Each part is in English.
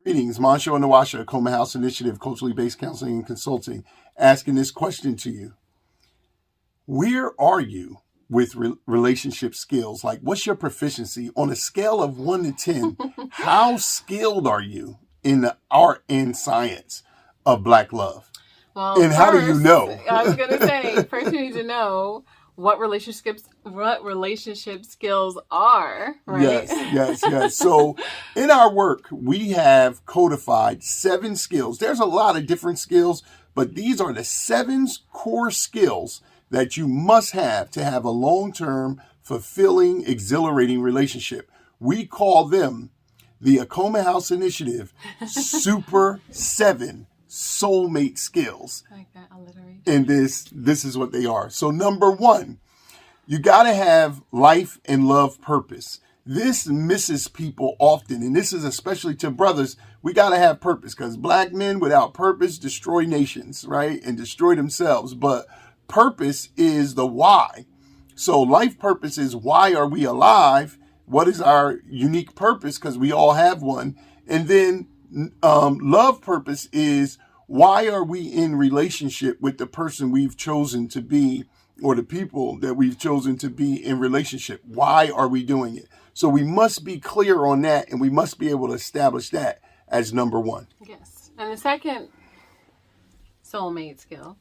Greetings, Mansho and Nawasha, Coma House Initiative, culturally based counseling and consulting, asking this question to you. Where are you with relationship skills? Like, what's your proficiency on a scale of 1 to 10? How skilled are you in the art and science of Black love? Well, and how do you know? I was gonna say, first you need to know what relationship skills are, right? Yes. So in our work, we have codified 7 skills. There's a lot of different skills, but these are the 7 core skills that you must have to have a long-term, fulfilling, exhilarating relationship. We call them the Acoma House Initiative Super 7 soulmate skills. I like that alliteration. And this is what they are. So number 1, you got to have life and love purpose. This misses people often, and this is especially to brothers. We got to have purpose, because Black men without purpose destroy nations, right? And destroy themselves. But purpose is the why. So life purpose is, why are we alive? What is our unique purpose? Because we all have one. And then love purpose is, why are we in relationship with the person we've chosen to be, or the people that we've chosen to be in relationship? Why are we doing it? So we must be clear on that, and we must be able to establish that as number 1. Yes. And the second soulmate skill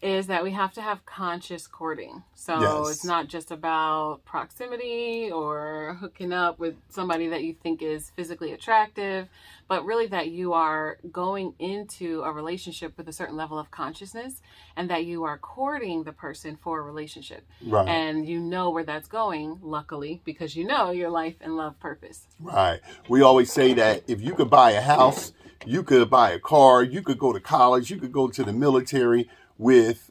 is that we have to have conscious courting. So Yes. It's not just about proximity or hooking up with somebody that you think is physically attractive, but really that you are going into a relationship with a certain level of consciousness, and that you are courting the person for a relationship. Right. And you know where that's going, luckily, because you know your life and love purpose. Right. We always say that if you could buy a house, you could buy a car, you could go to college, you could go to the military with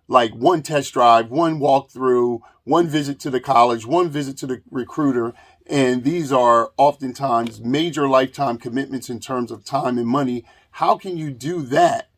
like one test drive, one walkthrough, one visit to the college, one visit to the recruiter. And these are oftentimes major lifetime commitments in terms of time and money. How can you do that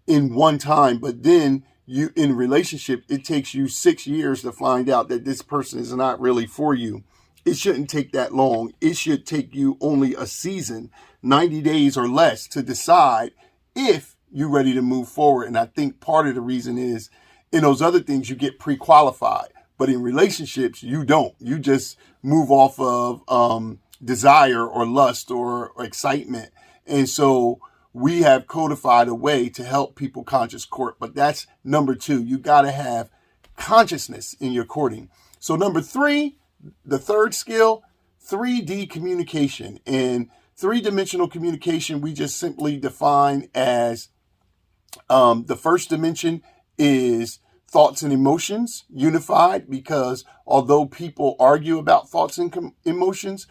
in one time? But then you, in relationship, it takes you 6 years to find out that this person is not really for you. It shouldn't take that long. It should take you only a season, 90 days or less, to decide if you're ready to move forward. And I think part of the reason is, in those other things, you get pre-qualified. But in relationships, you don't. You just move off of desire or lust or excitement. And so we have codified a way to help people conscious court. But that's number 2. You got to have consciousness in your courting. So number 3, the third skill, 3D communication. And 3-dimensional communication, we just simply define as the first dimension is thoughts and emotions unified, because although people argue about thoughts and emotions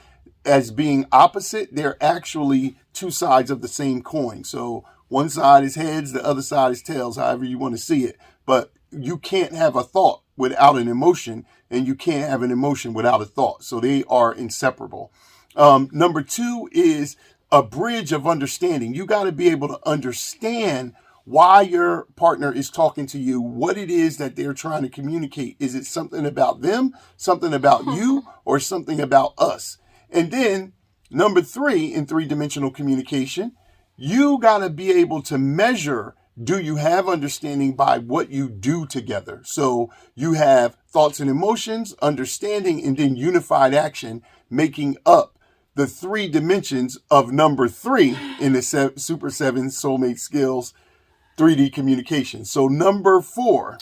as being opposite, they're actually 2 sides of the same coin. So one side is heads, the other side is tails, however you want to see it. But you can't have a thought without an emotion, and you can't have an emotion without a thought. So they are inseparable. Number 2 is a bridge of understanding. You got to be able to understand why your partner is talking to you, what it is that they're trying to communicate. Is it something about them, something about you, or something about us? And then number 3, in 3-dimensional communication, you got to be able to measure, do you have understanding by what you do together? So you have thoughts and emotions, understanding, and then unified action, making up the 3 dimensions of number 3 in the Super 7 soulmate skills, 3D communication. So number 4,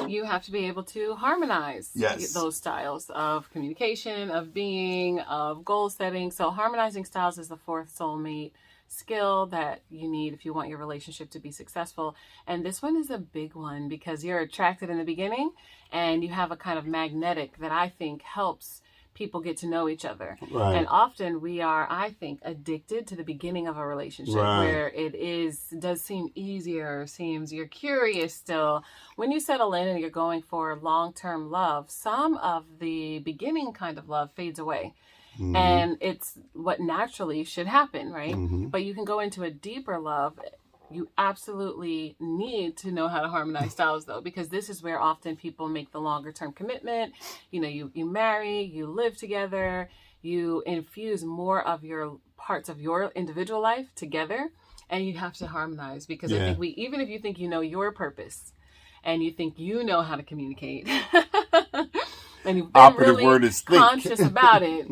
you have to be able to harmonize those styles of communication, of being, of goal setting. So harmonizing styles is the 4th soulmate skill that you need if you want your relationship to be successful. And this one is a big one, because you're attracted in the beginning, and you have a kind of magnetic that I think helps people get to know each other. Right. And often we are, I think, addicted to the beginning of a relationship, where it does seem easier, seems you're curious still. When you settle in and you're going for long-term love, some of the beginning kind of love fades away. Mm-hmm. And it's what naturally should happen, right? Mm-hmm. But you can go into a deeper love. You absolutely need to know how to harmonize styles, though, because this is where often people make the longer term commitment. You know, you marry, you live together, you infuse more of your parts of your individual life together, and you have to harmonize, because I think even if you think you know your purpose and you think you know how to communicate and you've been Operative really word is think. conscious about it,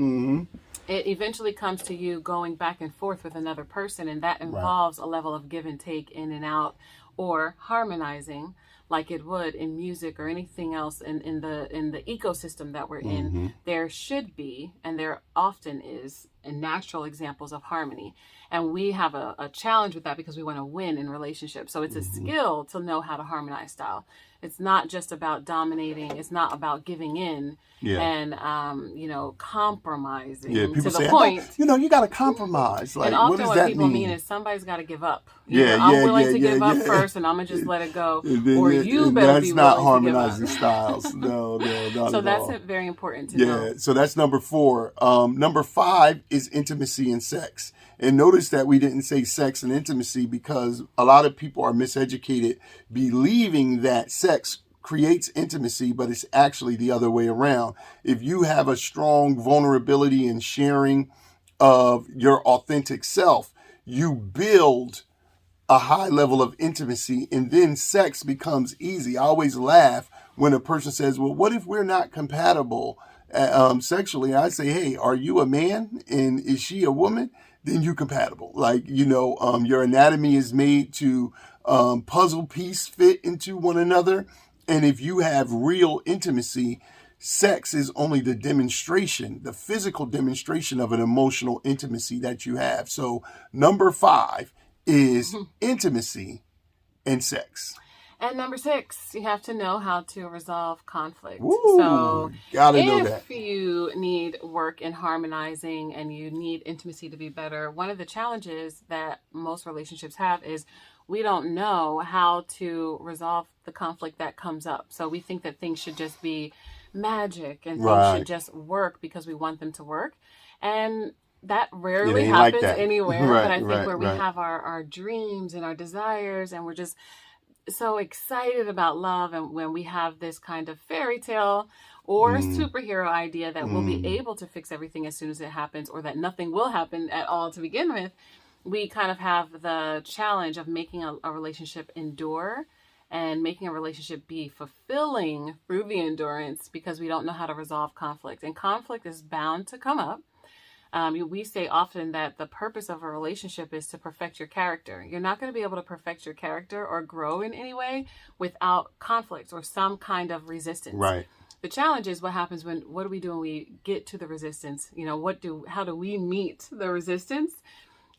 it eventually comes to you going back and forth with another person, and that involves a level of give and take, in and out, or harmonizing, like it would in music or anything else in the ecosystem that we're in. There should be, and there often is, natural examples of harmony. And we have a challenge with that because we want to win in relationships. So it's a skill to know how to harmonize style. It's not just about dominating. It's not about giving in and, compromising Yeah, people to the say, point. you got to compromise. Like, And often what does what that people mean? mean is somebody's got to give up. I'm willing to give up first, and I'm going to just let it go. Or you better be willing to give up. That's not harmonizing styles. No, not so at that's all. very important to know. Yeah, so that's number 4. Number 5 is intimacy and sex. And notice that we didn't say sex and intimacy, because a lot of people are miseducated, believing that sex creates intimacy, but it's actually the other way around. If you have a strong vulnerability and sharing of your authentic self, you build a high level of intimacy, and then sex becomes easy. I always laugh when a person says, well, what if we're not compatible sexually? I say, hey, are you a man and is she a woman? Then you compatible. Like, your anatomy is made to puzzle piece fit into one another. And if you have real intimacy, sex is only the demonstration, the physical demonstration of an emotional intimacy that you have. So number 5 is intimacy and sex. And number 6, you have to know how to resolve conflict. Ooh, so gotta know that. If you need work in harmonizing and you need intimacy to be better, one of the challenges that most relationships have is we don't know how to resolve the conflict that comes up. So we think that things should just be magic and things should just work because we want them to work. And that rarely happens anywhere. But I think where we have our dreams and our desires, and we're just so excited about love, and when we have this kind of fairy tale or superhero idea that we'll be able to fix everything as soon as it happens, or that nothing will happen at all to begin with, we kind of have the challenge of making a relationship endure and making a relationship be fulfilling through the endurance, because we don't know how to resolve conflict. And conflict is bound to come up. We say often that the purpose of a relationship is to perfect your character. You're not going to be able to perfect your character or grow in any way without conflict or some kind of resistance. Right. The challenge is what happens what do we do when we get to the resistance? How do we meet the resistance?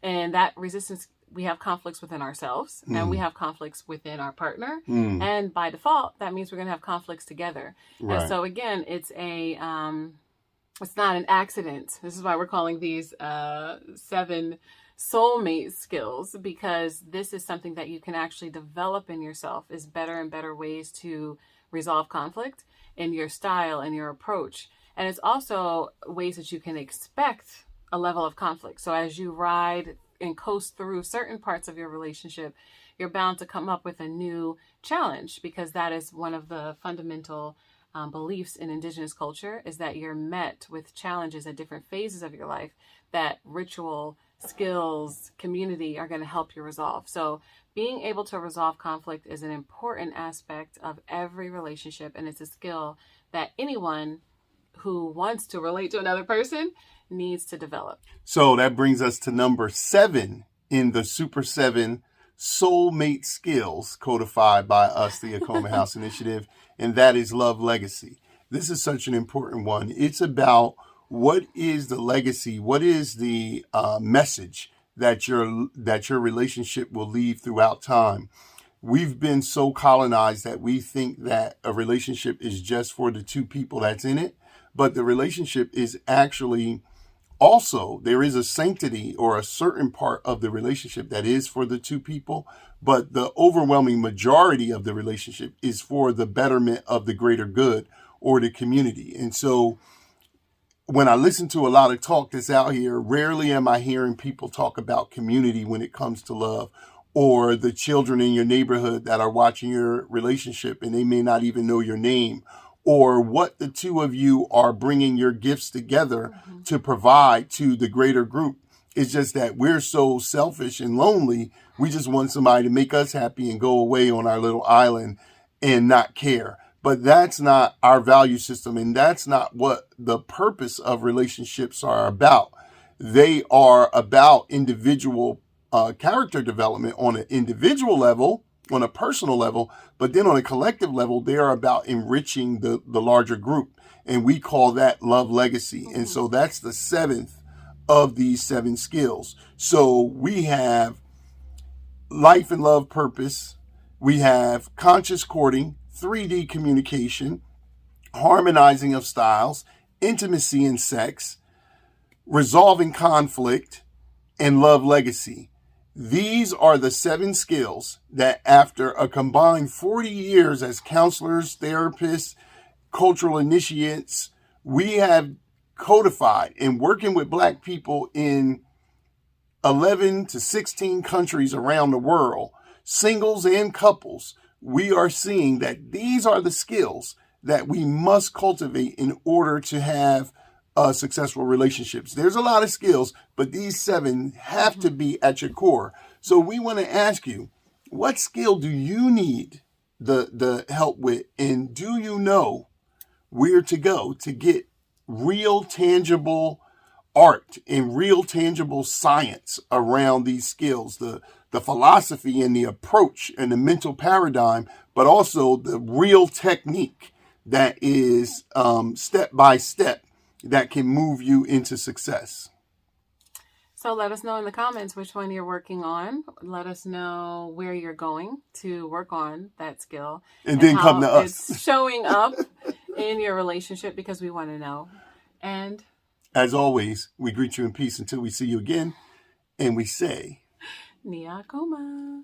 And that resistance, we have conflicts within ourselves, and we have conflicts within our partner. And by default, that means we're going to have conflicts together. Right. And so again, it's not an accident. This is why we're calling these 7 soulmate skills, because this is something that you can actually develop in yourself, is better and better ways to resolve conflict in your style and your approach. And it's also ways that you can expect a level of conflict. So as you ride and coast through certain parts of your relationship, you're bound to come up with a new challenge, because that is one of the fundamental beliefs in Indigenous culture, is that you're met with challenges at different phases of your life that ritual, skills, community are going to help you resolve. So being able to resolve conflict is an important aspect of every relationship, and it's a skill that anyone who wants to relate to another person needs to develop. So that brings us to number 7 in the Super 7 soulmate skills codified by us, the Acoma House Initiative, and that is love legacy. This is such an important one. It's about what is the legacy, what is the message that your relationship will leave throughout time. We've been so colonized that we think that a relationship is just for the 2 people that's in it, but the relationship is actually also, there is a sanctity or a certain part of the relationship that is for the 2 people, but the overwhelming majority of the relationship is for the betterment of the greater good or the community. And so when I listen to a lot of talk that's out here, rarely am I hearing people talk about community when it comes to love, or the children in your neighborhood that are watching your relationship and they may not even know your name, or what the 2 of you are bringing your gifts together to provide to the greater group. It's just that we're so selfish and lonely. We just want somebody to make us happy and go away on our little island and not care. But that's not our value system, and that's not what the purpose of relationships are about. They are about individual character development on an individual level, on a personal level, but then on a collective level, they are about enriching the larger group. And we call that love legacy. And so that's the seventh of these 7 skills. So we have life and love purpose. We have conscious courting, 3D communication, harmonizing of styles, intimacy and sex, resolving conflict, and love legacy. These are the 7 skills that after a combined 40 years as counselors, therapists, cultural initiates, we have codified and working with Black people in 11 to 16 countries around the world, singles and couples. We are seeing that these are the skills that we must cultivate in order to have successful relationships. There's a lot of skills, but these 7 have to be at your core. So we want to ask you, what skill do you need the help with? And do you know where to go to get real tangible art and real tangible science around these skills, the philosophy and the approach and the mental paradigm, but also the real technique that is step by step that can move you into success. So let us know in the comments which one you're working on. Let us know where you're going to work on that skill. And then come to us. It's showing up in your relationship, because we want to know. And as always, we greet you in peace until we see you again. And we say, Nia Koma.